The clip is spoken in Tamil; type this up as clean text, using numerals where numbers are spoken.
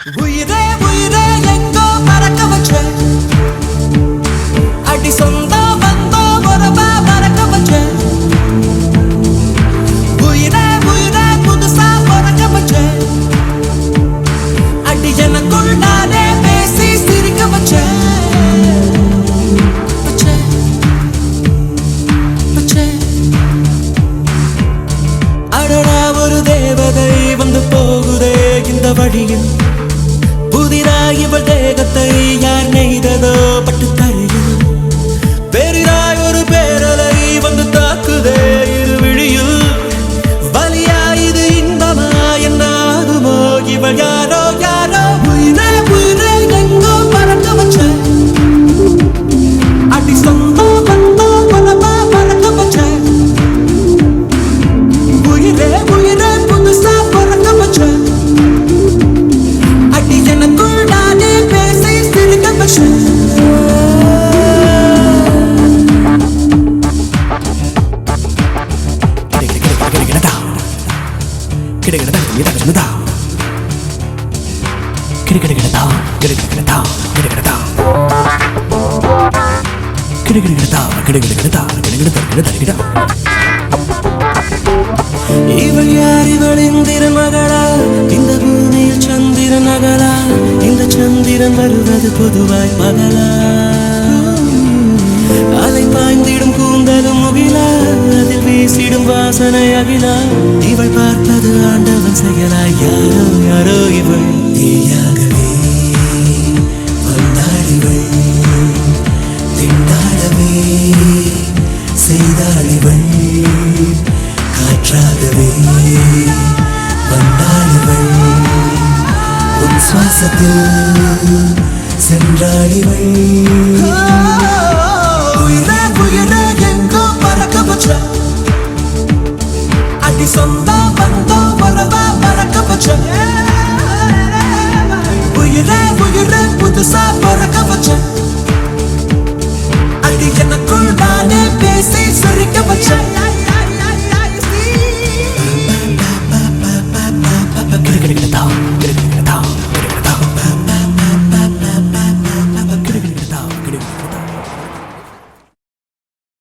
உயிரே உயிரே எங்கோ பறக்க வச்ச அடி சொந்தா வந்தோ வரவா பறக்க வச்ச உயிரே உயிரே புதுசா பறக்க வச்ச அடி எனக்குள் நானே பேசி சிரிக்க வச்ச அடடா ஒரு தேவதை வந்து போகுதே இந்த வழியில் புதிராய் இவள் தேகத்தை யார் நெய்ததோ பட்டு தரையில் பெரிதாய் ஒரு பேரலை வந்து தாக்குதே இரு விழியில் வலியா இது இன்பமா என்ன ஆகுமோ இவள் யாரோ யாரோ உயிரே உயிரே எங்கோ பறக்க வச்ச அடி சொந்தோ வந்தோ பலமா பறக்க வச்ச உயிரே உயிரே புதுசா பறக்க வச்ச அடி எனக்குள் நானே பேசி சிரிக்க வச்ச இவள் யார் இவள் இந்திரன் மகளா இந்த பூமியில் சந்திரன் அகலா இந்த சந்திரன் வருவது பொதுவாய் பகலா அலை பாய்ந்திடும் கூந்தலும் முகிலா அதில் வீசிடும் வாசனை அகிலா இவள் பார்ப்பது ஆண்டவன் செயலாய் யாரோ யாரோ இவள் தீயாகவே வந்தாளிவள் திண்டாடவே செய்தாளிவள் காற்றாகவே வந்தாளிவள் உன் சுவாசத்தில் சென்றாளிவள் உயிரே உயிரே எங்கோ பறக்க வச்ச அடி சொந்தா வந்தோ வரவா பறக்க வச்ச உயிரே உயிரே புதுசா பறக்க வச்ச அடி எனக்குள் நானே பேசி சிரிக்க வச்ச